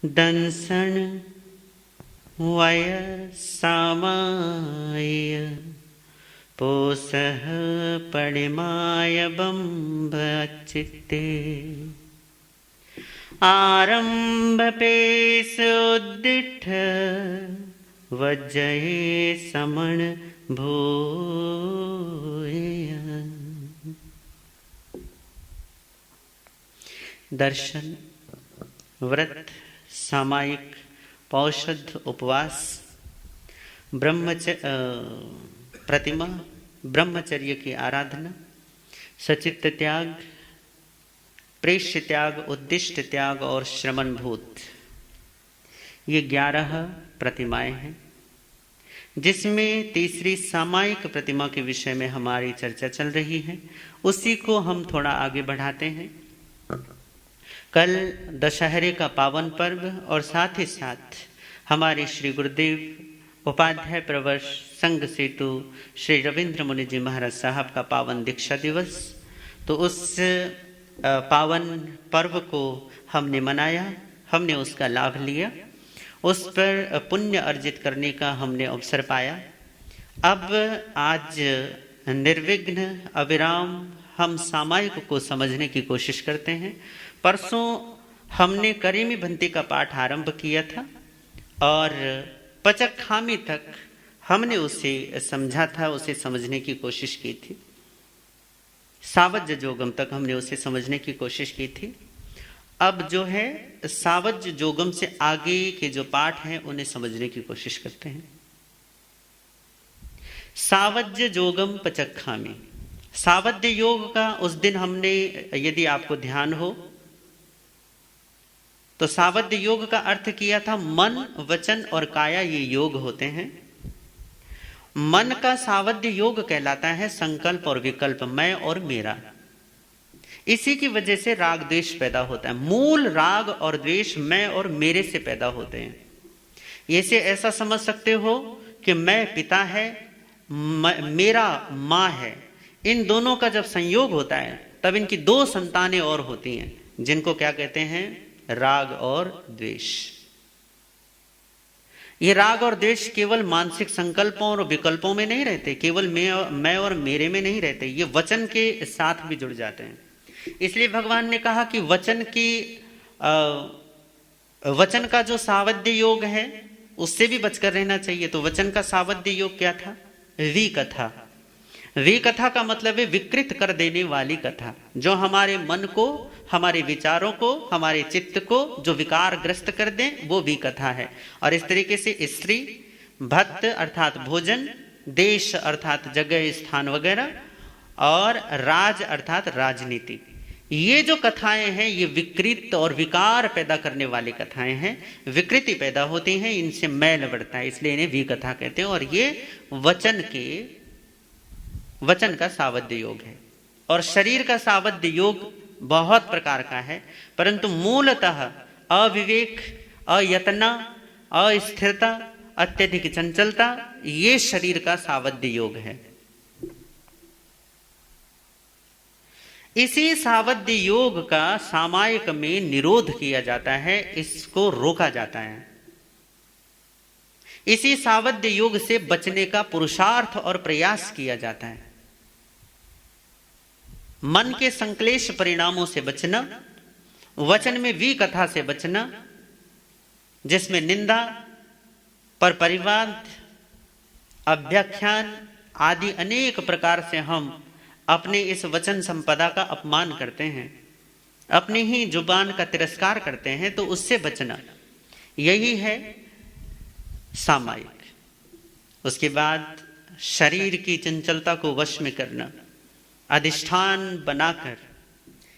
दंसन वय सामाय पोसः परिमाय बंभ चित्ते आरंभ पेश उद्दिठ वज्जये समण भूय। दर्शन, व्रत, सामायिक, पौषध, उपवास, प्रतिमा, ब्रह्मचर्य की आराधना, सचित्त त्याग, प्रेष्य त्याग, उद्दिष्ट त्याग और श्रमण भूत, ये 11 प्रतिमाएं हैं, जिसमें तीसरी सामायिक प्रतिमा के विषय में हमारी चर्चा चल रही है। उसी को हम थोड़ा आगे बढ़ाते हैं। कल दशहरे का पावन पर्व और साथ ही साथ हमारे श्री गुरुदेव उपाध्याय प्रवर्ष संघ सेतु श्री रविंद्र मुनि जी महाराज साहब का पावन दीक्षा दिवस, तो उस पावन पर्व को हमने मनाया, हमने उसका लाभ लिया, उस पर पुण्य अर्जित करने का हमने अवसर पाया। अब आज निर्विघ्न अविराम हम सामायिक को समझने की कोशिश करते हैं। परसों हमने करीमी भंती का पाठ आरंभ किया था और पचक खामी तक हमने उसे समझा था, उसे समझने की कोशिश की थी। सावज्य जोगम तक हमने उसे समझने की कोशिश की थी। अब जो है सावज्य जोगम से आगे के जो पाठ हैं उन्हें समझने की कोशिश करते हैं। सावज्य जोगम पचक खामी, सावध्य योग का उस दिन हमने, यदि आपको ध्यान हो तो सावध्य योग का अर्थ किया था मन, वचन और काया, ये योग होते हैं। मन का सावध्य योग कहलाता है संकल्प और विकल्प, मैं और मेरा। इसी की वजह से राग द्वेष पैदा होता है। मूल राग और द्वेष मैं और मेरे से पैदा होते हैं। ऐसे ऐसा समझ सकते हो कि मैं पिता है, मेरा माँ है। इन दोनों का जब संयोग होता है तब इनकी 2 संतानें और होती हैं, जिनको क्या कहते हैं? राग और द्वेष। ये राग और द्वेष केवल मानसिक संकल्पों और विकल्पों में नहीं रहते, केवल मैं और मेरे में नहीं रहते, ये वचन के साथ भी जुड़ जाते हैं। इसलिए भगवान ने कहा कि वचन का जो सावध्य योग है उससे भी बचकर रहना चाहिए। तो वचन का सावध्य योग क्या था? विकथा। विकथा का मतलब है विकृत कर देने वाली कथा, जो हमारे मन को, हमारे विचारों को, हमारे चित्त को जो विकारग्रस्त कर दे, वो विकथा है। और इस तरीके से स्त्री, भक्त अर्थात भोजन, देश अर्थात जगह स्थान वगैरह, और राज अर्थात राजनीति, ये जो कथाएं हैं ये विकृत और विकार पैदा करने वाली कथाएं हैं। विकृति पैदा होती हैं, इनसे मैल बढ़ता है, इसलिए इन्हें विकथा कहते हैं। और ये वचन का सावध्य योग है। और शरीर का सावध्य योग बहुत प्रकार का है, परंतु मूलतः अविवेक, अयतना, अस्थिरता, अत्यधिक चंचलता, ये शरीर का सावध्य योग है। इसी सावध्य योग का सामायिक में निरोध किया जाता है, इसको रोका जाता है। इसी सावध्य योग से बचने का पुरुषार्थ और प्रयास किया जाता है। मन के संक्लेश परिणामों से बचना, वचन में विकथा से बचना, जिसमें निंदा, पर परिवाद, अभ्याख्यान आदि अनेक प्रकार से हम अपने इस वचन संपदा का अपमान करते हैं, अपनी ही जुबान का तिरस्कार करते हैं, तो उससे बचना, यही है सामायिक। उसके बाद शरीर की चंचलता को वश में करना, अधिष्ठान बनाकर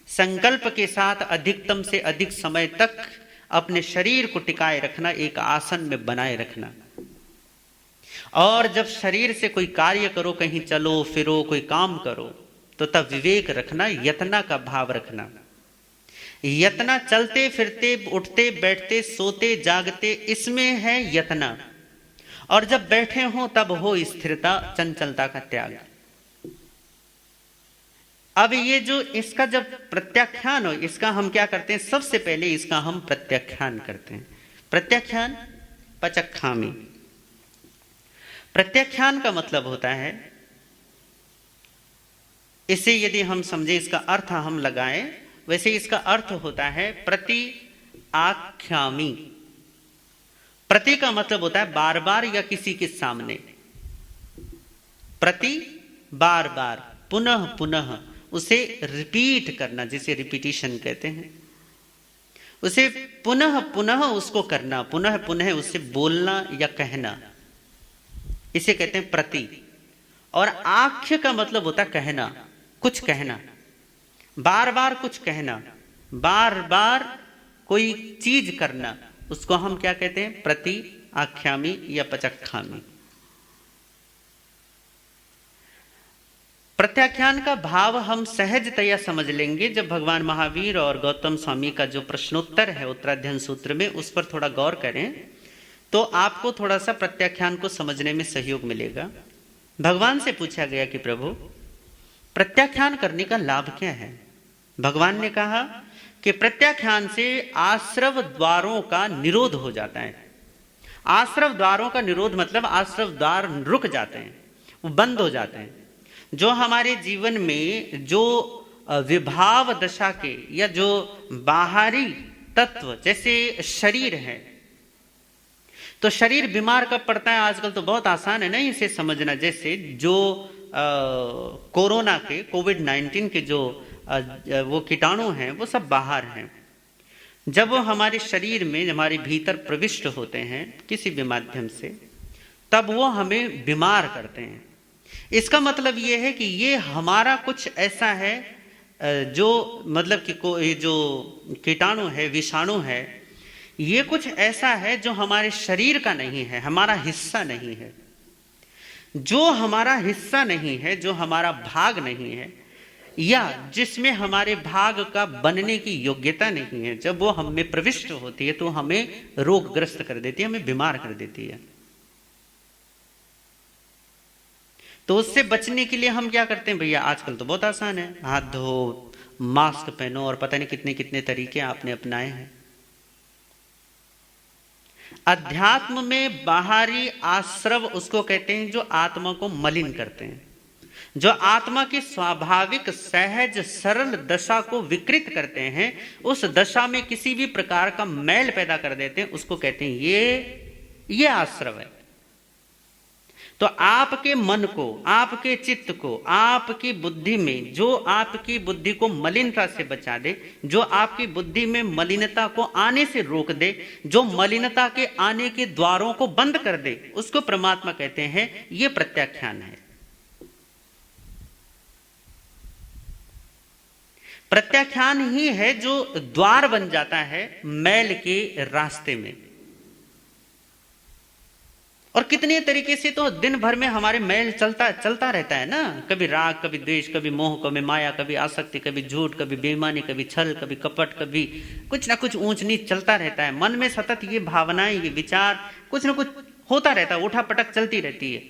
संकल्प के साथ अधिकतम से अधिक समय तक अपने शरीर को टिकाए रखना, एक आसन में बनाए रखना। और जब शरीर से कोई कार्य करो, कहीं चलो फिरो, कोई काम करो, तो तब विवेक रखना, यतना का भाव रखना। यतना चलते फिरते, उठते बैठते, सोते जागते, इसमें है यतना। और जब बैठे हो तब हो स्थिरता, चंचलता का त्याग। अब ये जो इसका जब प्रत्याख्यान हो, इसका हम क्या करते हैं, सबसे पहले इसका हम प्रत्याख्यान करते हैं। प्रत्याख्यान पचक्खामी। प्रत्याख्यान का मतलब होता है, इसे यदि हम समझें, इसका अर्थ हम लगाएं, वैसे इसका अर्थ होता है प्रति आख्यामी। प्रति का मतलब होता है बार बार या किसी के सामने। प्रति बार बार, पुनः पुनः, उसे रिपीट करना, जिसे रिपीटिशन कहते हैं, उसे पुनः पुनः उसको करना, पुनः पुनः उसे बोलना या कहना, इसे कहते हैं प्रति। और आख्य का मतलब होता है कहना, कुछ कहना, बार बार कुछ कहना, बार बार कोई चीज करना, उसको हम क्या कहते हैं, प्रति आख्यामी या पचक्खामी। प्रत्याख्यान का भाव हम सहजतया समझ लेंगे जब भगवान महावीर और गौतम स्वामी का जो प्रश्नोत्तर है उत्तराध्ययन सूत्र में, उस पर थोड़ा गौर करें तो आपको थोड़ा सा प्रत्याख्यान को समझने में सहयोग मिलेगा। भगवान से पूछा गया कि प्रभु, प्रत्याख्यान करने का लाभ क्या है? भगवान ने कहा कि प्रत्याख्यान से आश्रव द्वारों का निरोध हो जाता है। आश्रव द्वारों का निरोध मतलब आश्रव द्वार रुक जाते हैं, वो बंद हो जाते हैं। जो हमारे जीवन में जो विभाव दशा के या जो बाहरी तत्व, जैसे शरीर है, तो शरीर बीमार कब पड़ता है आजकल तो बहुत आसान है ना इसे समझना। जैसे जो कोरोना के, कोविड-19 के जो वो कीटाणु हैं वो सब बाहर हैं। जब वो हमारे शरीर में, हमारे भीतर प्रविष्ट होते हैं किसी भी माध्यम से, तब वो हमें बीमार करते हैं। इसका मतलब ये है कि ये हमारा कुछ ऐसा है जो मतलब कि जो कीटाणु है, विषाणु है, ये कुछ ऐसा है जो हमारे शरीर का नहीं है, हमारा हिस्सा नहीं है। जो हमारा हिस्सा नहीं है, जो हमारा भाग नहीं है, या जिसमें हमारे भाग का बनने की योग्यता नहीं है, जब वो हम में प्रविष्ट होती है तो हमें रोगग्रस्त कर देती है, हमें बीमार कर देती है। तो उससे बचने के लिए हम क्या करते हैं भैया? आजकल तो बहुत आसान है, हाथ धो, मास्क पहनो, और पता नहीं कितने कितने तरीके आपने अपनाए हैं। अध्यात्म में बाहरी आश्रव उसको कहते हैं जो आत्मा को मलिन करते हैं, जो आत्मा की स्वाभाविक सहज सरल दशा को विकृत करते हैं, उस दशा में किसी भी प्रकार का मैल पैदा कर देते हैं, उसको कहते हैं ये आश्रव है। तो आपके मन को, आपके चित्त को, आपकी बुद्धि में जो आपकी बुद्धि को मलिनता से बचा दे, जो आपकी बुद्धि में मलिनता को आने से रोक दे, जो मलिनता के आने के द्वारों को बंद कर दे, उसको परमात्मा कहते हैं। ये प्रत्याख्यान है। प्रत्याख्यान ही है जो द्वार बन जाता है मैल के रास्ते में। और कितने तरीके से तो दिन भर में हमारे मैल चलता रहता है ना। कभी राग, कभी द्वेष, कभी मोह, कभी माया, कभी आसक्ति, कभी झूठ, कभी बेईमानी, कभी छल, कभी कपट, कभी कुछ ना कुछ ऊंच नीच चलता रहता है। मन में सतत ये भावनाएं, ये विचार, कुछ ना कुछ होता रहता है, उठा पटक चलती रहती है।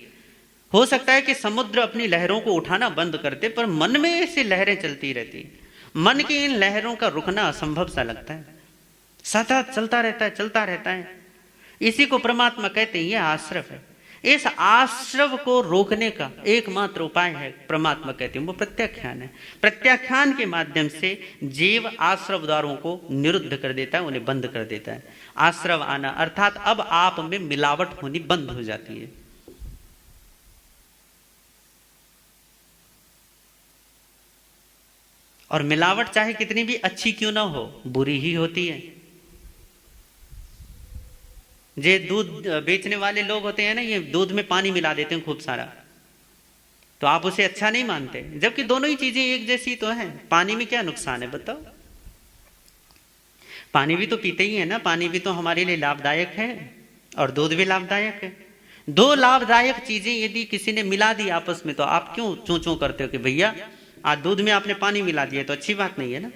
हो सकता है कि समुद्र अपनी लहरों को उठाना बंद कर दे, पर मन में ऐसी लहरें चलती रहती है। मन की इन लहरों का रुकना असंभव सा लगता है, सतत चलता रहता है। इसी को परमात्मा कहते हैं, ये आश्रव है। इस आश्रव को रोकने का एकमात्र उपाय है, परमात्मा कहते हैं, वो प्रत्याख्यान है। प्रत्याख्यान के माध्यम से जीव आश्रव द्वारों को निरुद्ध कर देता है, उन्हें बंद कर देता है। आश्रव आना अर्थात अब आप में मिलावट होनी बंद हो जाती है। और मिलावट चाहे कितनी भी अच्छी क्यों ना हो, बुरी ही होती है। जे दूध बेचने वाले लोग होते हैं ना, ये दूध में पानी मिला देते हैं खूब सारा, तो आप उसे अच्छा नहीं मानते, जबकि दोनों ही चीजें एक जैसी तो हैं। पानी में क्या नुकसान है बताओ? पानी भी तो पीते ही है ना, पानी भी तो हमारे लिए लाभदायक है और दूध भी लाभदायक है। दो लाभदायक चीजें यदि किसी ने मिला दी आपस में, तो आप क्यों चूं चूं करते हो कि भैया आज दूध में आपने पानी मिला दिया? तो अच्छी बात नहीं है ना।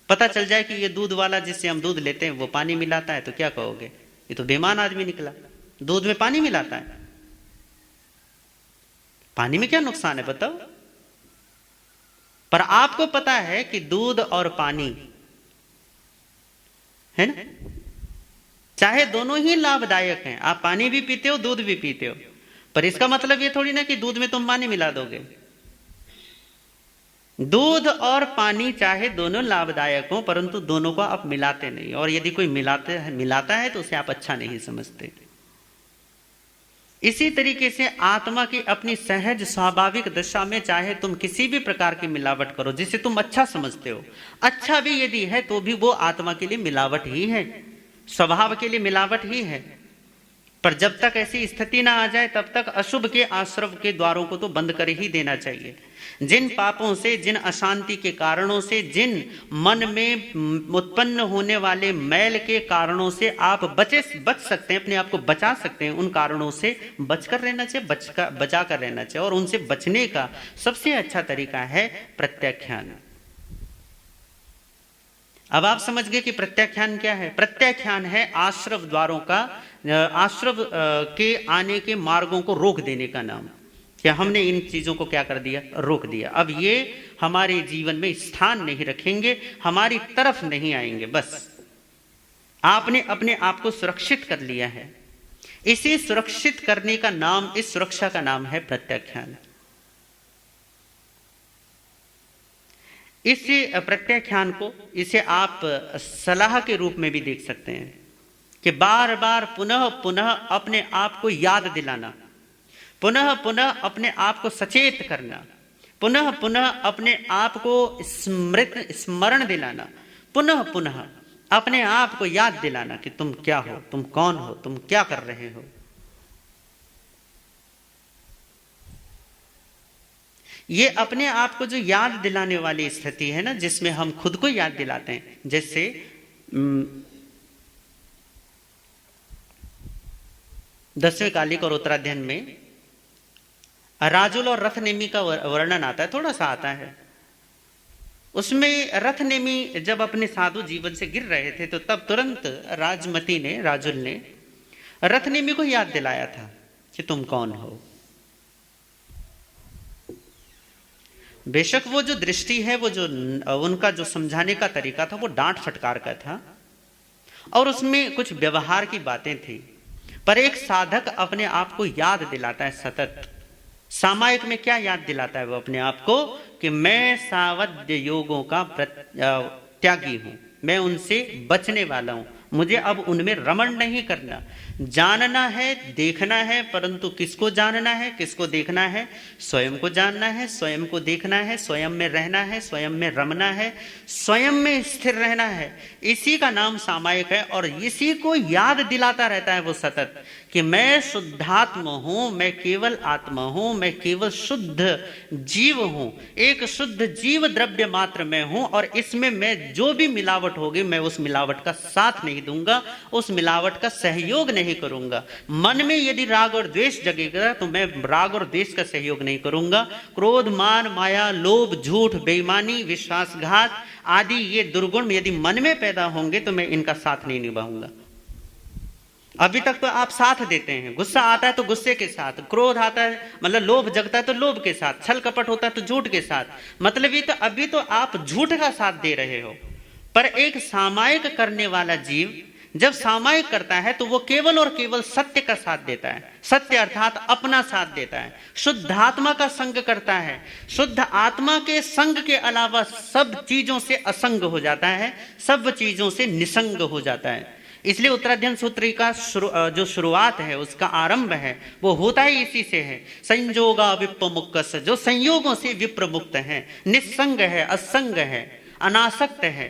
पता चल जाए कि ये दूध वाला जिससे हम दूध लेते हैं वो पानी मिलाता है, तो क्या कहोगे? ये तो बेईमान आदमी निकला, दूध में पानी मिलाता है। पानी में क्या नुकसान है बताओ? पर आपको पता है कि दूध और पानी है ना, चाहे दोनों ही लाभदायक हैं, आप पानी भी पीते हो दूध भी पीते हो, पर इसका मतलब ये थोड़ी ना कि दूध में तुम पानी मिला दोगे। दूध और पानी चाहे दोनों लाभदायक हो, परंतु दोनों को आप मिलाते नहीं, और यदि कोई मिलाता है तो उसे आप अच्छा नहीं समझते। इसी तरीके से आत्मा की अपनी सहज स्वाभाविक दशा में चाहे तुम किसी भी प्रकार की मिलावट करो जिसे तुम अच्छा समझते हो, अच्छा भी यदि है तो भी वो आत्मा के लिए मिलावट ही है, स्वभाव के लिए मिलावट ही है। पर जब तक ऐसी स्थिति ना आ जाए तब तक अशुभ के आश्रव के द्वारों को तो बंद कर ही देना चाहिए। जिन पापों से, जिन अशांति के कारणों से, जिन मन में उत्पन्न होने वाले मैल के कारणों से आप बच सकते हैं, अपने आप को बचा सकते हैं, उन कारणों से बचकर रहना चाहिए, बचा कर रहना चाहिए। और उनसे बचने का सबसे अच्छा तरीका है प्रत्याख्यान। अब आप समझ गए कि प्रत्याख्यान क्या है। प्रत्याख्यान है आश्रव द्वारों का, आश्रव के आने के मार्गों को रोक देने का नाम। क्या हमने इन चीजों को क्या कर दिया, रोक दिया। अब ये हमारे जीवन में स्थान नहीं रखेंगे, हमारी तरफ नहीं आएंगे। बस आपने अपने आप को सुरक्षित कर लिया है। इसे सुरक्षित करने का नाम, इस सुरक्षा का नाम है प्रत्याख्यान। इस प्रत्याख्यान को, इसे आप सलाह के रूप में भी देख सकते हैं कि बार बार पुनः पुनः अपने आप को याद दिलाना, पुनः पुनः अपने आप को सचेत करना, पुनः पुनः अपने आप को स्मरण दिलाना, पुनः पुनः अपने आप को याद दिलाना कि तुम क्या हो, तुम कौन हो, तुम क्या कर रहे हो। ये अपने आप को जो याद दिलाने वाली स्थिति है ना, जिसमें हम खुद को याद दिलाते हैं, जैसे 10वें कालिक और उत्तराध्ययन में राजुल और रथनेमी का वर्णन आता है, थोड़ा सा आता है। उसमें रथनेमी जब अपने साधु जीवन से गिर रहे थे तो तब तुरंत राजमती ने, राजुल ने रथनेमी को याद दिलाया था कि तुम कौन हो। बेशक वो जो दृष्टि है, वो जो उनका जो समझाने का तरीका था वो डांट फटकार का था और उसमें कुछ व्यवहार की बातें थी, पर एक साधक अपने आप को याद दिलाता है सतत। सामायिक में क्या याद दिलाता है वो अपने आप को कि मैं सावध्य योगों का त्यागी हूं, मैं उनसे बचने वाला हूं, मुझे अब उनमें रमण नहीं करना। जानना है, देखना है, परंतु किसको जानना है, किसको देखना है? स्वयं को जानना है, स्वयं को देखना है, स्वयं में रहना है, स्वयं में रमना है, स्वयं में स्थिर रहना है। इसी का नाम सामायिक है और इसी को याद दिलाता रहता है वो सतत कि मैं शुद्धात्मा हूं, मैं केवल आत्मा हूं, मैं केवल शुद्ध जीव हूं, एक शुद्ध जीव द्रव्य मात्र मैं हूं और इसमें मैं जो भी मिलावट होगी मैं उस मिलावट का साथ नहीं दूंगा, उस मिलावट का सहयोग नहीं करूंगा। मन में यदि राग और द्वेष जगेगा तो मैं राग और द्वेष का सहयोग नहीं करूंगा। क्रोध, मान, माया, लोभ, झूठ, बेईमानी, विश्वासघात आदि ये दुर्गुण यदि मन में पैदा होंगे तो मैं इनका साथ नहीं निभाऊंगा। अभी तक तो आप साथ देते हैं, गुस्सा आता है तो गुस्से के साथ, क्रोध आता है मतलब लोभ जगता है तो लोभ के साथ, छल कपट होता है तो झूठ के साथ, मतलब ये तो अभी तो आप झूठ का साथ दे रहे हो। पर एक सामायिक करने वाला जीव जब सामायिक करता है तो वो केवल और केवल सत्य का साथ देता है, सत्य अर्थात अपना साथ देता है, शुद्धात्मा का संग करता है, शुद्ध आत्मा के संग के अलावा सब चीजों से असंग हो जाता है, सब चीजों से निसंग हो जाता है। इसलिए उत्तराध्ययन सूत्र का जो शुरुआत है, उसका आरंभ है, वो होता ही इसी से है। संयोगा विप्रमुक्त, जो संयोगों से विप्रमुक्त है, निस्संग है, असंग है, अनासक्त है।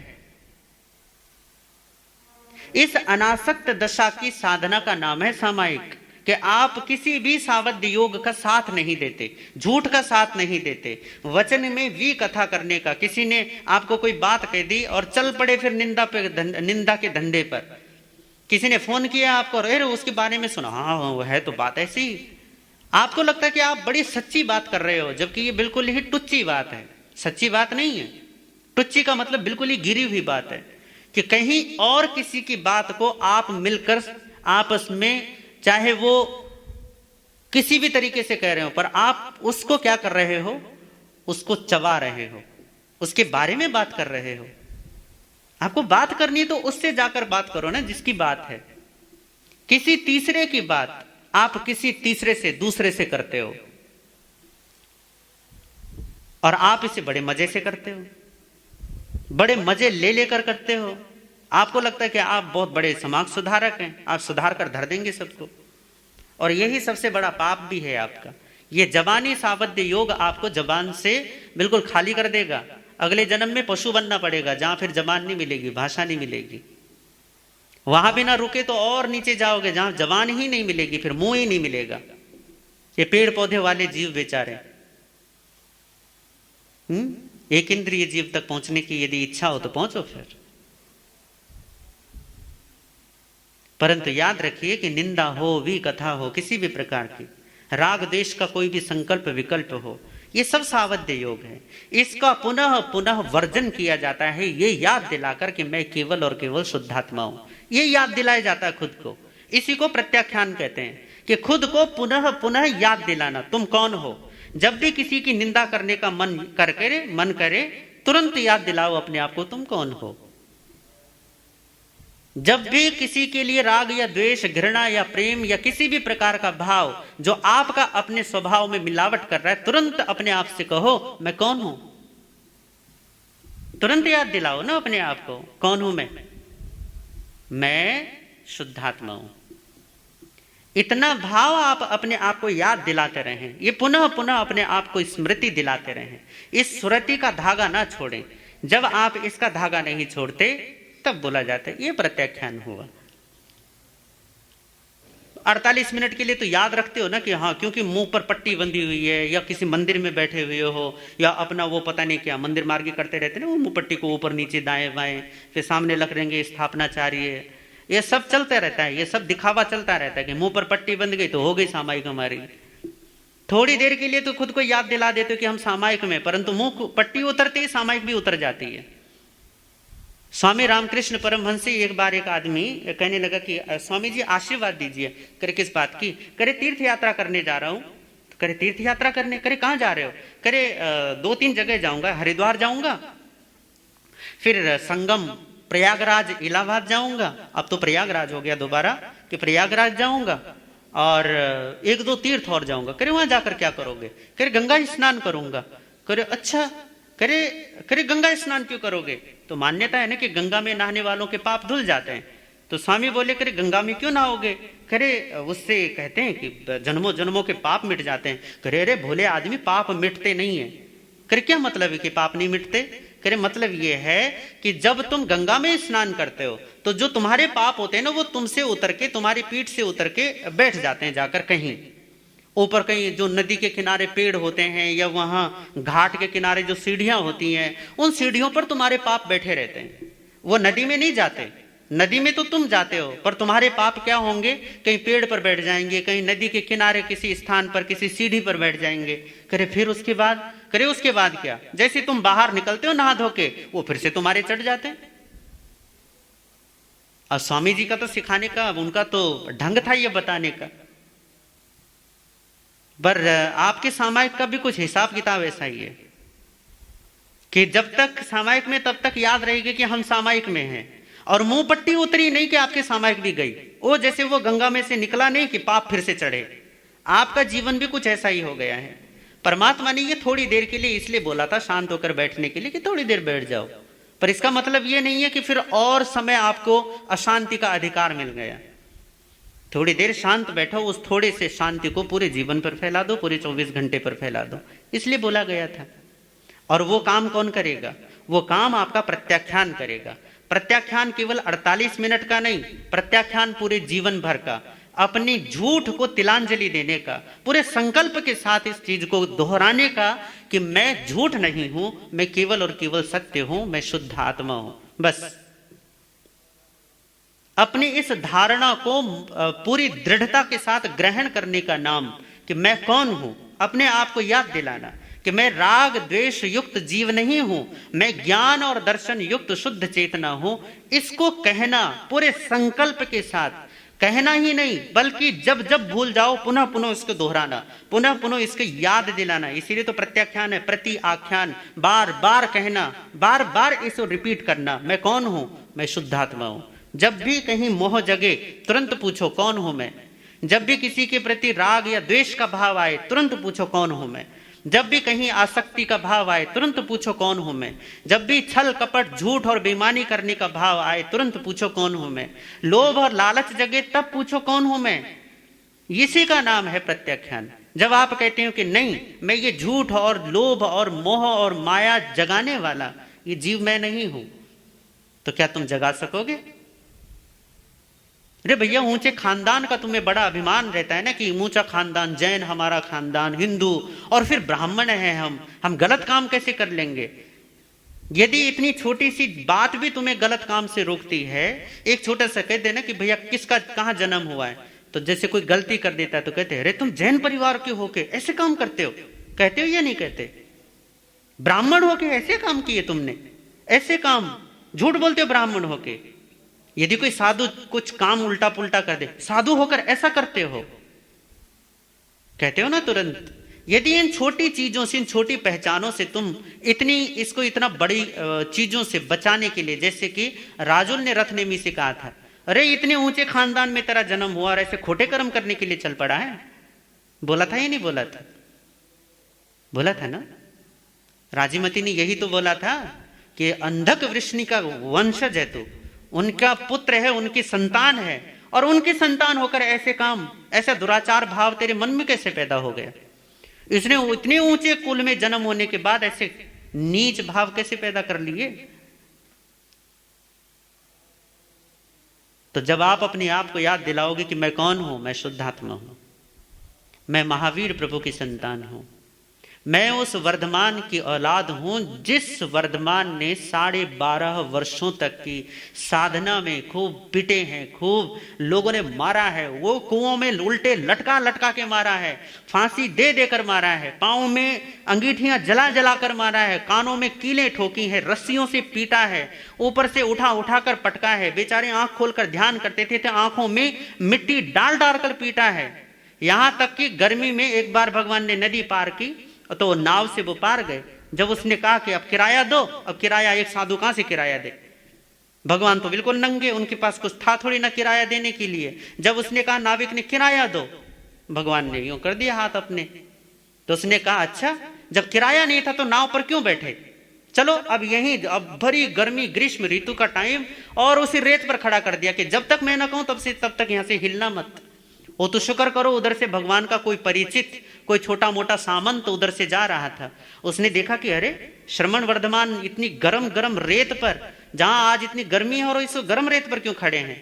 इस अनासक्त दशा की साधना का नाम है सामायिक, कि आप किसी भी सावध्य योग का साथ नहीं देते, झूठ का साथ नहीं देते, वचन में भी कथा करने का। किसी ने आपको कोई बात कह दी और चल पड़े फिर निंदा के धंधे पर। किसी ने फोन किया आपको, अरे उसके बारे में सुना, हाँ वो है तो बात ऐसी। आपको लगता है कि आप बड़ी सच्ची बात कर रहे हो, जबकि ये बिल्कुल ही टुच्ची बात है, सच्ची बात नहीं है। टुच्ची का मतलब बिल्कुल ही गिरी हुई बात है कि कहीं और किसी की बात को आप मिलकर आपस में, चाहे वो किसी भी तरीके से कह रहे हो, पर आप उसको क्या कर रहे हो, उसको चबा रहे हो, उसके बारे में बात कर रहे हो। आपको बात करनी है तो उससे जाकर बात करो ना जिसकी बात है। किसी तीसरे की बात आप किसी तीसरे से, दूसरे से करते हो और आप इसे बड़े मजे से करते हो, बड़े मजे ले लेकर करते हो। आपको लगता है कि आप बहुत बड़े समाज सुधारक हैं, आप सुधार कर धर देंगे सबको। और यही सबसे बड़ा पाप भी है आपका। ये जबानी सावध्य योग आपको जबान से बिल्कुल खाली कर देगा। अगले जन्म में पशु बनना पड़ेगा, जहां फिर जबान नहीं मिलेगी, भाषा नहीं मिलेगी। वहां भी ना रुके तो और नीचे जाओगे, जहां जबान ही नहीं मिलेगी, फिर मुंह ही नहीं मिलेगा। ये पेड़ पौधे वाले जीव बेचारे, एक इंद्रिय जीव तक पहुंचने की यदि इच्छा हो तो पहुंचो फिर। परंतु याद रखिए कि निंदा हो, भी कथा हो, किसी भी प्रकार की राग देश का कोई भी संकल्प विकल्प हो, ये सब सावध्य योग है। इसका पुनः पुनः वर्जन किया जाता है, ये याद दिलाकर कि मैं केवल और केवल शुद्धात्मा हूं। ये याद दिलाया जाता है खुद को। इसी को प्रत्याख्यान कहते हैं कि खुद को पुनः पुनः याद दिलाना, तुम कौन हो। जब भी किसी की निंदा करने का मन करे तुरंत याद दिलाओ अपने आप को, तुम कौन हो। जब भी किसी के लिए राग या द्वेष, घृणा या प्रेम या किसी भी प्रकार का भाव जो आपका अपने स्वभाव में मिलावट कर रहा है, तुरंत अपने आप से कहो मैं कौन हूं। तुरंत याद दिलाओ ना अपने आप को, कौन हूं मैं शुद्धात्मा हूं। इतना भाव आप अपने आप को याद दिलाते रहें, ये पुनः पुनः अपने आप को स्मृति दिलाते रहें। इस स्मृति का धागा ना छोड़ें। जब आप इसका धागा नहीं छोड़ते तब बोला जाता है ये प्रत्याख्यान हुआ। 48 मिनट के लिए तो याद रखते हो ना कि हाँ, क्योंकि मुंह पर पट्टी बंधी हुई है, या किसी मंदिर में बैठे हुए हो, या अपना वो पता नहीं क्या मंदिर मार्गी करते रहते ना, वो मुंह पट्टी को ऊपर नीचे दाएं बाएं, फिर सामने लग रहेंगे स्थापनाचार्य, ये सब चलते रहता है। ये सब दिखावा चलता रहता है कि मुंह पर पट्टी बंध गई तो हो गई सामायिक हमारी। थोड़ी देर के लिए तो खुद को याद दिला देते हो कि हम सामायिक में, परंतु मुंह पट्टी उतरते ही सामायिक भी उतर जाती है। स्वामी रामकृष्ण परमहंस से एक बार एक आदमी कहने लगा कि स्वामी जी आशीर्वाद दीजिए। करे किस बात की? करे तीर्थ यात्रा करने जा रहा हूं। करे तीर्थ यात्रा करने? करे कहां जा रहे हो? करे 2-3 जगह जाऊंगा, हरिद्वार जाऊंगा, फिर संगम प्रयागराज इलाहाबाद जाऊंगा, अब तो प्रयागराज हो गया दोबारा, कि प्रयागराज जाऊंगा, और 1-2 तीर्थ और जाऊंगा। करे वहां जाकर क्या करोगे? करे गंगा स्नान करूंगा। करे अच्छा, करे गंगा स्नान क्यों करोगे? तो मान्यता है ना कि गंगा में नहाने वालों के पाप धुल जाते हैं। तो स्वामी बोले करे गंगा में क्यों नहाओगे? करे उससे कहते हैं कि जन्मों जन्मों के पाप मिट जाते हैं। करे अरे भोले आदमी, पाप मिटते नहीं है। करे क्या मतलब है कि पाप नहीं मिटते? करे मतलब ये है कि जब तुम गंगा में स्नान करते हो तो जो तुम्हारे पाप होते हैं ना, वो तुमसे उतर के, तुम्हारी पीठ से उतर के बैठ जाते हैं जाकर कहीं ऊपर। कहीं जो नदी के किनारे पेड़ होते हैं या वहां घाट के किनारे जो सीढ़ियां होती हैं, उन सीढ़ियों पर तुम्हारे पाप बैठे रहते हैं। वो नदी में नहीं जाते। नदी में तो तुम जाते हो, पर तुम्हारे पाप क्या होंगे? कहीं पेड़ पर बैठ जाएंगे, कहीं नदी के किनारे किसी स्थान पर किसी सीढ़ी पर बैठ जाएंगे। करे फिर उसके बाद? करे उसके बाद क्या? जैसे तुम बाहर निकलते हो नहा धो के, वो फिर से तुम्हारे चढ़ जाते हैं। और स्वामी जी का तो सिखाने का, उनका तो ढंग था ये बताने का। पर आपके सामायिक का भी कुछ हिसाब किताब ऐसा ही है कि जब तक सामायिक में तब तक याद रहेगी कि हम सामायिक में हैं, और मुंह पट्टी उतरी नहीं कि आपके सामायिक भी गई। वो जैसे वो गंगा में से निकला नहीं कि पाप फिर से चढ़े। आपका जीवन भी कुछ ऐसा ही हो गया है। परमात्मा ने ये थोड़ी देर के लिए इसलिए बोला था शांत होकर बैठने के लिए कि थोड़ी देर बैठ जाओ, पर इसका मतलब ये नहीं है कि फिर और समय आपको अशांति का अधिकार मिल गया। थोड़ी देर शांत बैठो, उस थोड़े से शांति को पूरे जीवन पर फैला दो, पूरे 24 घंटे पर फैला दो, इसलिए बोला गया था। और वो काम कौन करेगा? वो काम आपका प्रत्याख्यान करेगा। प्रत्याख्यान केवल 48 मिनट का नहीं, प्रत्याख्यान पूरे जीवन भर का, अपनी झूठ को तिलांजलि देने का, पूरे संकल्प के साथ इस चीज को दोहराने का कि मैं झूठ नहीं हूं, मैं केवल और केवल सत्य हूं, मैं शुद्ध आत्मा हूं। बस अपनी इस धारणा को पूरी दृढ़ता के साथ ग्रहण करने का नाम कि मैं कौन हूं, अपने आप को याद दिलाना कि मैं राग द्वेष युक्त जीव नहीं हूं, मैं ज्ञान और दर्शन युक्त शुद्ध चेतना हूं। इसको कहना पूरे संकल्प के साथ, कहना ही नहीं बल्कि जब जब भूल जाओ पुनः पुनः इसको दोहराना, पुनः पुनः इसको याद दिलाना। इसीलिए तो प्रत्याख्यान है, प्रति आख्यान, बार बार कहना, बार बार इसको रिपीट करना। मैं कौन हूं? मैं शुद्धात्मा हूं। जब भी कहीं मोह जगे तुरंत पूछो कौन हूं मैं। जब भी किसी के प्रति राग या द्वेष का भाव आए तुरंत पूछो कौन हूं मैं। जब भी कहीं आसक्ति का भाव आए तुरंत पूछो कौन हूं मैं। जब भी छल कपट झूठ और बेईमानी करने का भाव आए तुरंत पूछो कौन हूं मैं। लोभ और लालच जगे तब पूछो कौन हूं मैं। इसी का नाम है प्रत्याख्यान। जब आप कहते हो कि नहीं, मैं ये झूठ और लोभ और मोह और माया जगाने वाला ये जीव मैं नहीं हूं, तो क्या तुम जगा सकोगे? अरे भैया, ऊंचे खानदान का तुम्हें बड़ा अभिमान रहता है ना कि ऊंचा खानदान, जैन हमारा खानदान, हिंदू, और फिर ब्राह्मण है हम गलत काम कैसे कर लेंगे? यदि इतनी छोटी सी बात भी तुम्हें गलत काम से रोकती है, एक छोटा सा कह देना कि भैया किसका कहां जन्म हुआ है, तो जैसे कोई गलती कर देता है तो कहते हैं अरे तुम जैन परिवार के होके ऐसे काम करते हो। कहते हो या नहीं कहते? ब्राह्मण होके ऐसे काम किए तुमने, ऐसे काम झूठ बोलते हो ब्राह्मण होके। यदि कोई साधु कुछ काम उल्टा पुल्टा कर दे, साधु होकर ऐसा करते हो, कहते हो ना तुरंत। यदि इन छोटी चीजों से, इन छोटी पहचानों से तुम इसको इतना बड़ी चीजों से बचाने के लिए, जैसे कि राजुल ने रथनेमी से कहा था, अरे इतने ऊंचे खानदान में तेरा जन्म हुआ और ऐसे खोटे कर्म करने के लिए चल पड़ा है। बोला था या नहीं बोला था? बोला था ना। राजीमती ने यही तो बोला था कि अंधक वृष्णि का वंशज है तू, उनका पुत्र है, उनकी संतान है, और उनकी संतान होकर ऐसे काम, ऐसा दुराचार भाव तेरे मन में कैसे पैदा हो गया? इसने इतने ऊंचे कुल में जन्म होने के बाद ऐसे नीच भाव कैसे पैदा कर लिए? तो जब आप अपने आप को याद दिलाओगे कि मैं कौन हूं, मैं शुद्धात्मा हूं, मैं महावीर प्रभु की संतान हूं, मैं उस वर्धमान की औलाद हूं जिस वर्धमान ने 12.5 वर्षों तक की साधना में खूब पिटे हैं, खूब लोगों ने मारा है। वो कुओं में उल्टे लटका लटका के मारा है, फांसी दे देकर मारा है, पांव में अंगीठियां जला जला कर मारा है, कानों में कीलें ठोकी है, रस्सियों से पीटा है, ऊपर से उठा उठा कर पटका है। बेचारे आंख खोलकर ध्यान करते थे तो आंखों में मिट्टी डाल डाल कर पीटा है। यहां तक कि गर्मी में एक बार भगवान ने नदी पार की तो नाव से वो पार गए। जब उसने कहा कि अब किराया दो, अब किराया, एक साधु कहां से किराया दे? भगवान तो बिल्कुल नंगे, उनके पास कुछ था थोड़ी ना किराया देने के लिए। जब उसने कहा नाविक ने किराया दो, भगवान ने यूं कर दिया हाथ अपने। तो उसने कहा अच्छा, जब किराया नहीं था तो नाव पर क्यों बैठे? चलो अब यहीं, अब भरी गर्मी ग्रीष्म ऋतु का टाइम, और उसी रेत पर खड़ा कर दिया कि जब तक मैं ना कहूं तब तक यहां से हिलना मत। वो तो शुक्र करो उधर से भगवान का कोई परिचित, कोई छोटा मोटा सामंत तो उधर से जा रहा था। उसने देखा कि अरे श्रमण वर्धमान इतनी गरम गरम रेत पर, जहां आज इतनी गर्मी है और इस गरम रेत पर क्यों खड़े हैं?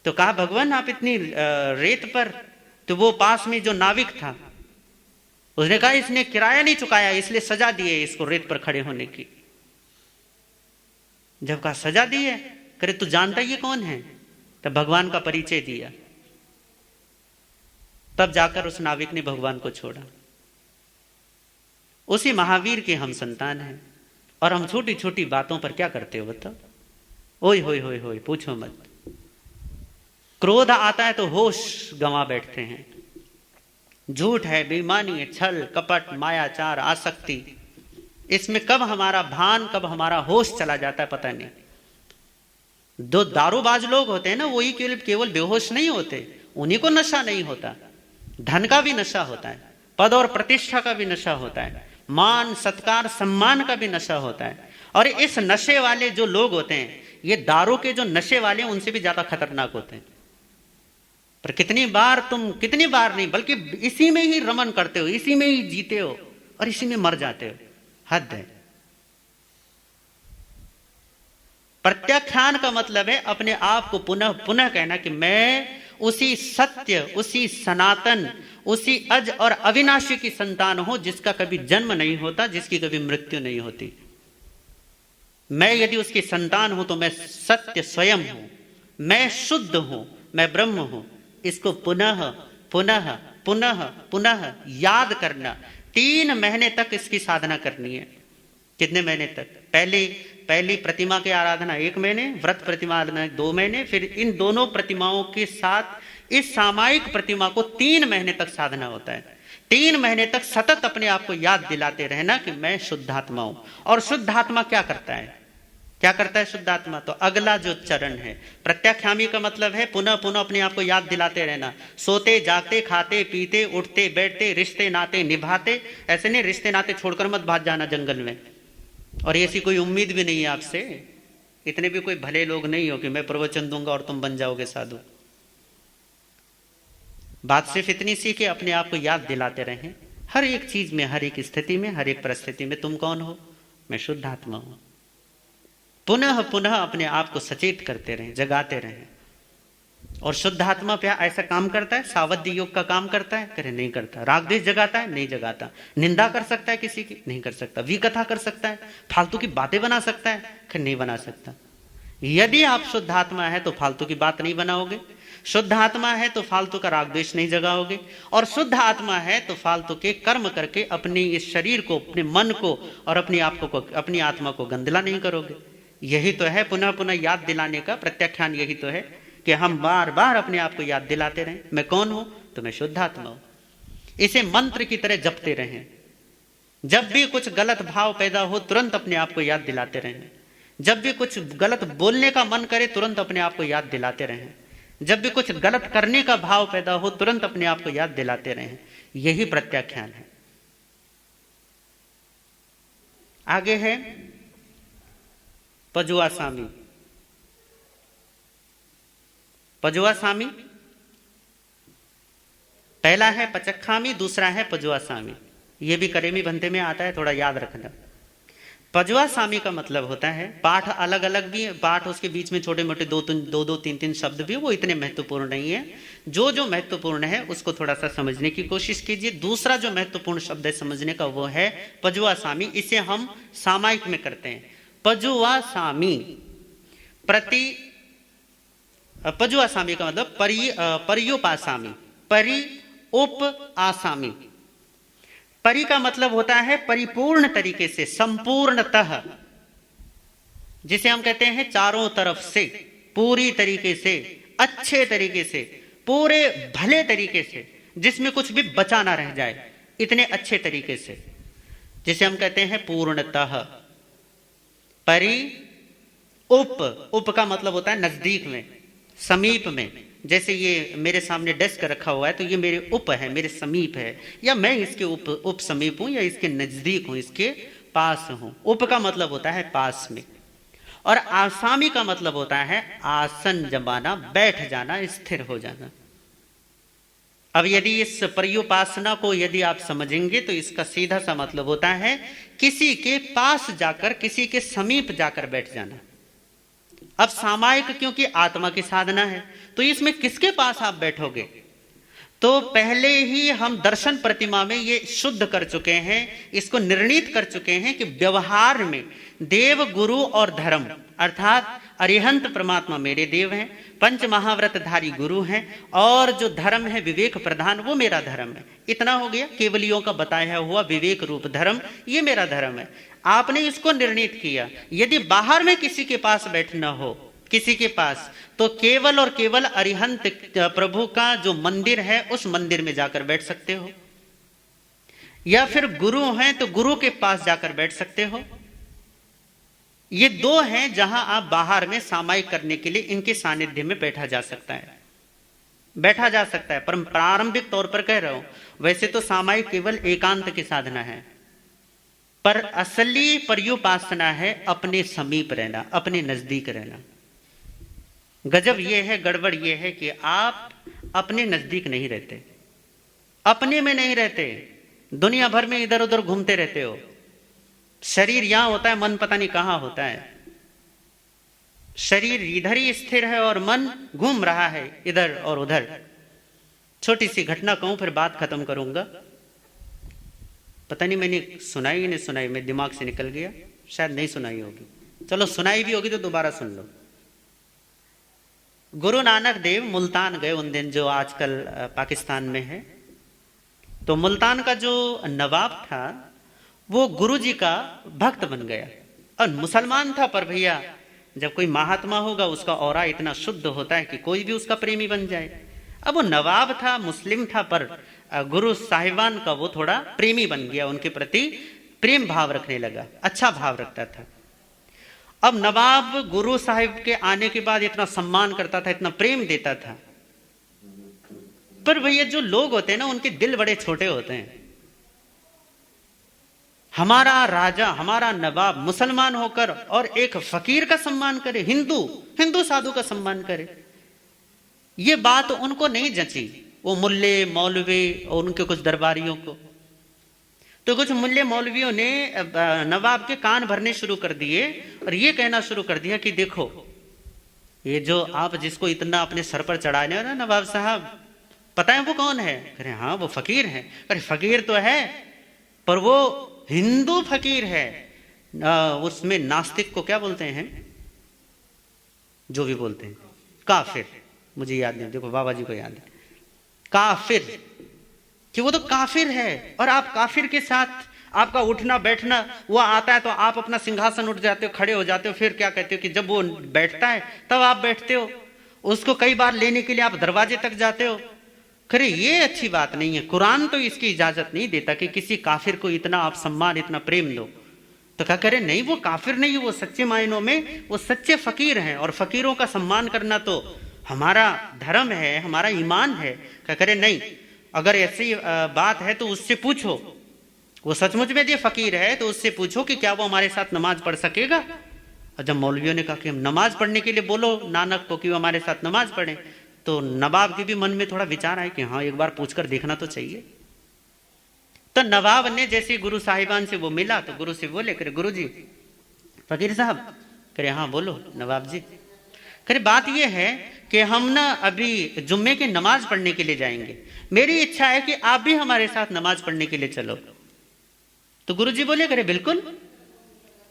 तो कहा भगवान आप इतनी रेत पर। तो वो पास में जो नाविक था उसने कहा इसने किराया नहीं चुकाया इसलिए सजा दी है इसको रेत पर खड़े होने की। जब कहा सजा दी है, करे तू जानता ये कौन है? तब भगवान का परिचय दिया। तब जाकर उस नाविक ने भगवान को छोड़ा। उसी महावीर के हम संतान हैं, और हम छोटी छोटी बातों पर क्या करते हो बताओ? ओए होए होए होए, पूछो मत। क्रोध आता है तो होश गंवा बैठते हैं। झूठ है, बेईमानी है, छल कपट मायाचार आसक्ति, इसमें कब हमारा भान, कब हमारा होश चला जाता है पता नहीं। दो दारूबाज लोग होते हैं ना, वही केवल बेहोश नहीं होते, उन्हीं को नशा नहीं होता। धन का भी नशा होता है, पद और प्रतिष्ठा का भी नशा होता है, मान सत्कार सम्मान का भी नशा होता है। और इस नशे वाले जो लोग होते हैं, ये दारू के जो नशे वाले हैं उनसे भी ज्यादा खतरनाक होते हैं। पर कितनी बार नहीं बल्कि इसी में ही रमन करते हो, इसी में ही जीते हो और इसी में मर जाते हो। हद है। प्रत्याख्यान का मतलब है अपने आप को पुनः पुनः कहना कि मैं उसी सत्य, उसी सनातन, उसी अज और अविनाशी की संतान हूं जिसका कभी जन्म नहीं होता, जिसकी कभी मृत्यु नहीं होती। मैं यदि उसकी संतान हूं तो मैं सत्य स्वयं हूं, मैं शुद्ध हूं, मैं ब्रह्म हूं। इसको पुनः पुनः पुनः पुनः याद करना। 3 महीने तक इसकी साधना करनी है। कितने महीने तक? पहले पहली प्रतिमा की आराधना 1 महीने, व्रत प्रतिमा आराधना 2 महीने, फिर इन दोनों प्रतिमाओं के साथ इस सामायिक प्रतिमा को 3 महीने तक साधना होता है। 3 महीने तक सतत अपने आप को याद दिलाते रहना कि मैं शुद्धात्मा हूं। और शुद्धात्मा क्या करता है? क्या करता है शुद्धात्मा? तो अगला जो चरण है प्रत्याख्यामी का मतलब है पुनः पुनः अपने आप को याद दिलाते रहना। सोते जागते खाते पीते उठते बैठते रिश्ते नाते निभाते, ऐसे नहीं रिश्ते नाते छोड़कर मत भाग जाना जंगल में। और ऐसी कोई उम्मीद भी नहीं है आपसे, इतने भी कोई भले लोग नहीं हो कि मैं प्रवचन दूंगा और तुम बन जाओगे साधु। बात सिर्फ इतनी सी कि अपने आप को याद दिलाते रहें हर एक चीज में, हर एक स्थिति में, हर एक परिस्थिति में। तुम कौन हो? मैं शुद्धात्मा हूं। पुनः पुनः अपने आप को सचेत करते रहें, जगाते रहें। और शुद्धात्मा पे ऐसा काम करता है, सावध्य योग का काम करता है? करे नहीं करता। राग द्वेष जगाता है? नहीं जगाता। निंदा कर सकता है किसी की? नहीं कर सकता। विकथा कर सकता है? फालतू की बातें बना सकता है? करे नहीं बना सकता। यदि आप शुद्धात्मा है तो फालतू की बात नहीं बनाओगे, शुद्ध आत्मा है तो फालतू का राग द्वेष नहीं जगाओगे, और शुद्ध आत्मा है तो फालतू के कर्म करके अपने इस शरीर को, अपने मन को और अपनी अपनी आत्मा को गंदला नहीं करोगे। यही तो है पुनः पुनः याद दिलाने का प्रत्याख्यान। यही तो है कि हम बार बार अपने आप को याद दिलाते रहें, मैं कौन हूं? तो मैं शुद्धात्मा हूं। इसे मंत्र की तरह जपते रहें। जब भी कुछ गलत भाव पैदा हो तुरंत अपने आप को याद दिलाते रहें। जब भी कुछ गलत बोलने का मन करे तुरंत अपने आप को याद दिलाते रहें। जब भी कुछ गलत करने का भाव पैदा हो तुरंत अपने आप को याद दिलाते रहें। यही प्रत्याख्यान है। आगे है पजुआसामी। पजुआसामी पहला है पचक्खामी, दूसरा है पजुआसामी। ये भी करेमी बंधे में आता है, थोड़ा याद रखना। पजुआसामी का मतलब होता है, पाठ अलग अलग भी है, पाठ उसके बीच में छोटे मोटे दो दो 3 शब्द भी, वो इतने महत्वपूर्ण नहीं है। जो महत्वपूर्ण है उसको थोड़ा सा समझने की कोशिश कीजिए। दूसरा जो महत्वपूर्ण शब्द है समझने का वो है पजुआसामी। इसे हम सामायिक में करते हैं। पजुआसामी पजुआसामी का मतलब पर्युपासामी, परि उप आसामी। परि का मतलब होता है परिपूर्ण तरीके से, संपूर्णतः, जिसे हम कहते हैं चारों तरफ से, पूरी तरीके से, अच्छे तरीके से, पूरे भले तरीके से, जिसमें कुछ भी बचा ना रह जाए, इतने अच्छे तरीके से, जिसे हम कहते हैं पूर्णतः। परि उप का मतलब होता है नजदीक में, समीप में। जैसे ये मेरे सामने डेस्क रखा हुआ है तो ये मेरे उप है, मेरे समीप है, या मैं इसके उप समीप हूं, या इसके नजदीक हूं, इसके पास हूं। उप का मतलब होता है पास में। और आसामी का मतलब होता है आसन जमाना, बैठ जाना, स्थिर हो जाना। अब यदि इस पर्युपासना को यदि आप समझेंगे तो इसका सीधा सा मतलब होता है किसी के पास जाकर, किसी के समीप जाकर बैठ जाना। अब सामायिक क्योंकि आत्मा की साधना है तो इसमें किसके पास आप बैठोगे? तो पहले ही हम दर्शन प्रतिमा में ये शुद्ध कर चुके हैं, इसको निर्णीत कर चुके हैं कि व्यवहार में देव, गुरु और धर्म, अर्थात अरिहंत परमात्मा मेरे देव हैं, पंच महाव्रतधारी गुरु हैं, और जो धर्म है विवेक प्रधान, वो मेरा धर्म है। इतना हो गया। केवलियों का बताया हुआ विवेक रूप धर्म, ये मेरा धर्म है। आपने इसको निर्णीत किया। यदि बाहर में किसी के पास बैठना हो, किसी के पास, तो केवल और केवल अरिहंत प्रभु का जो मंदिर है उस मंदिर में जाकर बैठ सकते हो, या फिर गुरु हैं तो गुरु के पास जाकर बैठ सकते हो। ये दो हैं जहां आप बाहर में सामायिक करने के लिए इनके सानिध्य में बैठा जा सकता है, बैठा जा सकता है। पर प्रारंभिक तौर पर कह रहा हूं, वैसे तो सामायिक केवल एकांत की साधना है, पर असली पर्युपासना है अपने समीप रहना, अपने नजदीक रहना। गजब यह है, गड़बड़ यह है कि आप अपने नजदीक नहीं रहते, अपने में नहीं रहते, दुनिया भर में इधर उधर घूमते रहते हो। शरीर यहां होता है, मन पता नहीं कहां होता है। शरीर इधर ही स्थिर है और मन घूम रहा है इधर और उधर। छोटी सी घटना कहूं फिर बात खत्म करूंगा। पता नहीं मैंने सुनाई ही नहीं सुनाई, मेरे दिमाग से निकल गया, शायद नहीं सुनाई होगी। चलो सुनाई भी होगी तो दोबारा सुन लो। गुरु नानक देव मुल्तान गए उन दिन, जो आजकल पाकिस्तान में है। तो मुल्तान का जो नवाब था वो गुरु जी का भक्त बन गया। और मुसलमान था, पर भैया जब कोई महात्मा होगा उसका ऑरा इतना शुद्ध होता है कि कोई भी उसका प्रेमी बन जाए। अब वो नवाब था, मुस्लिम था, पर गुरु साहिबान का वो थोड़ा प्रेमी बन गया, उनके प्रति प्रेम भाव रखने लगा, अच्छा भाव रखता था। अब नवाब गुरु साहिब के आने के बाद इतना सम्मान करता था, इतना प्रेम देता था। पर भैया जो लोग होते हैं ना, उनके दिल बड़े छोटे होते हैं। हमारा राजा, हमारा नवाब मुसलमान होकर और एक फकीर का सम्मान करे, हिंदू साधु का सम्मान करे, ये बात उनको नहीं जची। वो मुल्ले मौलवी और उनके कुछ दरबारियों को, तो कुछ मुल्ले मौलवियों ने नवाब के कान भरने शुरू कर दिए और ये कहना शुरू कर दिया कि देखो, ये जो आप जिसको इतना अपने सर पर चढ़ाने हो ना नवाब साहब, पता है वो कौन है? अरे हाँ वो फकीर है। अरे फकीर तो है, पर वो हिंदू फकीर है। उसमें नास्तिक को क्या बोलते हैं, जो भी बोलते हैं, काफिर। मुझे याद नहीं, देखो बाबा जी को याद है, काफिर, कि वो तो काफिर है। और आप काफिर के साथ आपका उठना बैठना, वो आता है तो आप अपना सिंहासन उठ जाते हो, खड़े हो जाते हो, फिर क्या कहते हो कि जब वो बैठता है तब आप बैठते हो, उसको कई बार लेने के लिए आप दरवाजे तक जाते हो। खरे ये अच्छी बात नहीं है, कुरान तो इसकी इजाजत नहीं देता कि किसी काफिर को इतना आप सम्मान, इतना प्रेम दो। तो क्या करे, नहीं वो काफिर नहीं, वो सच्चे मायनों में वो सच्चे फकीर हैं, और फकीरों का सम्मान करना तो हमारा धर्म है, हमारा ईमान है। क्या करे, नहीं, अगर ऐसी बात है तो उससे पूछो, वो सचमुच में ये फकीर है तो उससे पूछो कि क्या वो हमारे साथ नमाज पढ़ सकेगा। और जब मौलवियों ने कहा कि हम नमाज पढ़ने के लिए बोलो नानक को कि वो हमारे साथ नमाज पढ़े, तो नवाब के भी मन में थोड़ा विचार आया कि हाँ एक बार पूछकर देखना तो चाहिए। तो नवाब ने जैसे गुरु साहिबान से वो मिला तो गुरु से बोले, करे गुरु जी, फकीर साहब, करे हाँ बोलो नवाब जी। करे बात ये है कि हम ना अभी जुम्मे की नमाज पढ़ने के लिए जाएंगे, मेरी इच्छा है कि आप भी हमारे साथ नमाज पढ़ने के लिए चलो। तो गुरु जी बोले, करे बिल्कुल।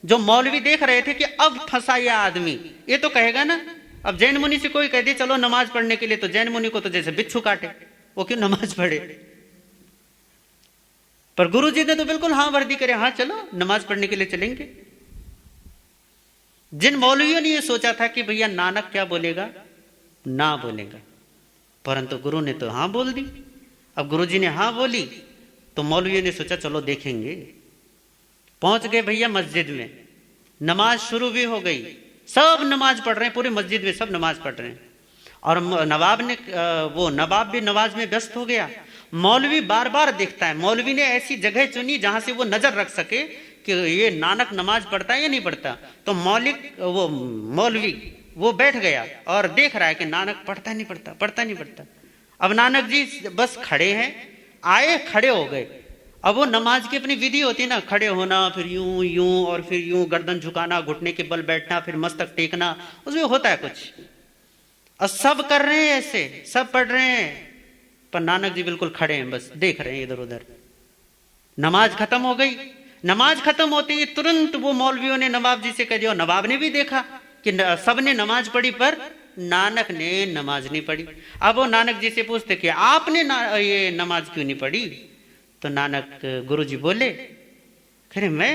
जो मौलवी देख रहे थे कि अब फंसा यह आदमी, ये तो कहेगा ना, अब जैन मुनि से कोई कह दे चलो नमाज पढ़ने के लिए, तो जैन मुनि को तो जैसे बिच्छू काटे, वो क्यों नमाज पढ़े। पर गुरु जी ने तो बिल्कुल हाँ वर्दी करे, हाँ चलो नमाज पढ़ने के लिए चलेंगे। जिन मौलवियों ने ये सोचा था कि भैया नानक क्या बोलेगा, ना बोलेगा, परंतु गुरु ने तो हाँ बोल दी। अब गुरु जी ने हाँ बोली तो मौलवियों ने सोचा चलो देखेंगे। पहुंच गए भैया मस्जिद में, नमाज शुरू भी हो गई, सब नमाज पढ़ रहे हैं, पूरी मस्जिद में सब नमाज पढ़ रहे हैं। और नवाब भी नमाज में व्यस्त हो गया। मौलवी बार बार देखता है, मौलवी ने ऐसी जगह चुनी जहां से वो नजर रख सके कि ये नानक नमाज पढ़ता है या नहीं पढ़ता। तो मौलवी वो बैठ गया और देख रहा है कि नानक पढ़ता नहीं पढ़ता। अब नानक जी बस खड़े हैं, आए खड़े हो गए। अब वो नमाज की अपनी विधि होती है ना, खड़े होना, फिर यूं यूं और फिर यूं गर्दन झुकाना, घुटने के बल बैठना, फिर मस्तक टेकना, उसमें होता है कुछ। और सब कर रहे हैं ऐसे, सब पढ़ रहे हैं, पर नानक जी बिल्कुल खड़े हैं, बस देख रहे हैं इधर उधर। नमाज खत्म हो गई। नमाज खत्म होते ही तुरंत वो मौलवियों ने नवाब जी से कह दिया, नवाब ने भी देखा कि सबने नमाज पढ़ी पर नानक ने नमाज नहीं पढ़ी। अब वो नानक जी से पूछते कि आपने ये नमाज क्यों नहीं पढ़ी। तो नानक गुरु जी बोले, खरे मैं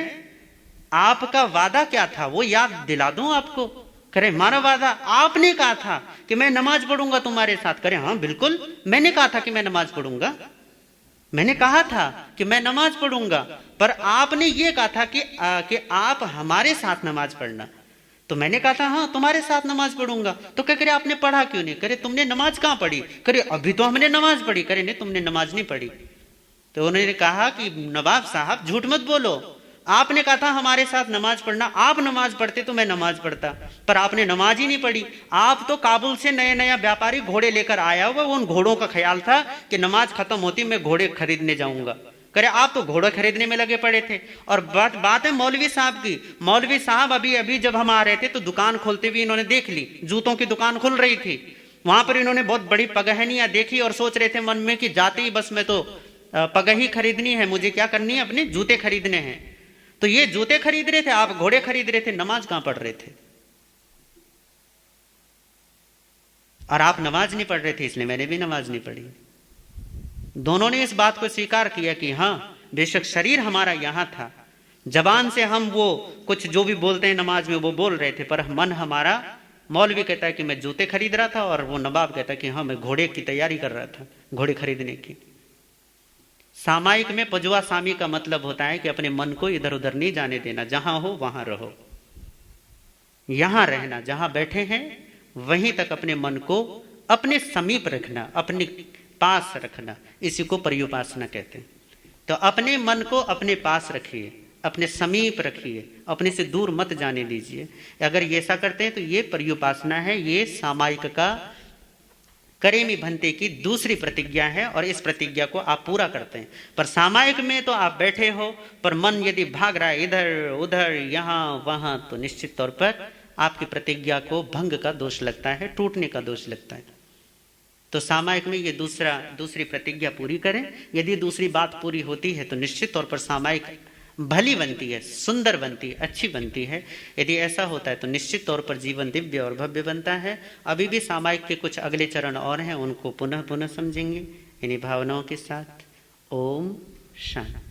आपका वादा क्या था वो याद दिला दूं आपको। करे हमारा वादा, आपने कहा था कि मैं नमाज पढ़ूंगा तुम्हारे साथ। करे हाँ बिल्कुल, मैंने कहा था कि मैं नमाज पढ़ूंगा, मैंने कहा था कि मैं नमाज पढ़ूंगा, पर आपने ये कहा था कि आप हमारे साथ नमाज पढ़ना। तो मैंने कहा था हाँ तुम्हारे साथ नमाज पढ़ूंगा। तो क्या करे आपने पढ़ा क्यों नहीं। करे तुमने नमाज कहां पढ़ी। करे अभी तो हमने नमाज पढ़ी। करे नहीं तुमने नमाज नहीं पढ़ी। तो उन्होंने कहा कि नवाब साहब झूठ मत बोलो, आपने कहा था हमारे साथ नमाज पढ़ना, आप नमाज पढ़ते तो मैं नमाज पढ़ता, पर आपने नमाज ही नहीं पढ़ी। आप तो काबुल से नया व्यापारी घोड़े लेकर आया हुआ, उन घोड़ों का ख्याल था कि नमाज खत्म होती मैं घोड़े खरीदने जाऊंगा। करे आप तो घोड़ा खरीदने में लगे पड़े थे। और बात है मौलवी साहब की। मौलवी साहब अभी जब हम आ रहे थे तो दुकान खोलते हुए इन्होंने देख ली, जूतों की दुकान खुल रही थी। वहां पर इन्होंने बहुत बड़ी पगहनियां देखी और सोच रहे थे मन में कि जाते ही बस मैं तो पगह ही खरीदनी है, मुझे क्या करनी है, अपने जूते खरीदने हैं। तो ये जूते खरीद रहे थे, आप घोड़े खरीद रहे थे, नमाज कहां पढ़ रहे थे। और आप नमाज नहीं पढ़ रहे थे, इसलिए मैंने भी नमाज नहीं पढ़ी। दोनों ने इस बात को स्वीकार किया कि हाँ बेशक शरीर हमारा यहां था, जबान से हम वो कुछ जो भी बोलते हैं नमाज में वो बोल रहे थे, पर मन हमारा, मौलवी कहता है कि मैं जूते खरीद रहा था और वो नवाब कहता है कि हाँ मैं घोड़े की तैयारी कर रहा था, घोड़े खरीदने की। सामायिक में पजुआ सामी का मतलब होता है कि अपने मन को इधर उधर नहीं जाने देना, जहां हो वहां रहो, यहां रहना, जहां बैठे हैं वहीं तक अपने मन को अपने समीप रखना, अपने पास रखना, इसी को पर्युपासना कहते हैं। तो अपने मन को अपने पास रखिए, अपने समीप रखिए, अपने से दूर मत जाने दीजिए। अगर ये ऐसा करते हैं तो ये पर्युपासना है, ये सामायिक का करेमी भंते की दूसरी प्रतिज्ञा है और इस प्रतिज्ञा को आप पूरा करते हैं। पर सामायिक में तो आप बैठे हो पर मन यदि भाग रहा है इधर उधर यहाँ वहां, तो निश्चित तौर पर आपकी प्रतिज्ञा को भंग का दोष लगता है, टूटने का दोष लगता है। तो सामायिक में ये दूसरी प्रतिज्ञा पूरी करें। यदि दूसरी बात पूरी होती है तो निश्चित तौर पर सामायिक भली बनती है, सुंदर बनती है, अच्छी बनती है। यदि ऐसा होता है तो निश्चित तौर पर जीवन दिव्य और भव्य बनता है। अभी भी सामायिक के कुछ अगले चरण और हैं, उनको पुनः पुनः समझेंगे इन्हीं भावनाओं के साथ। ओम शांति।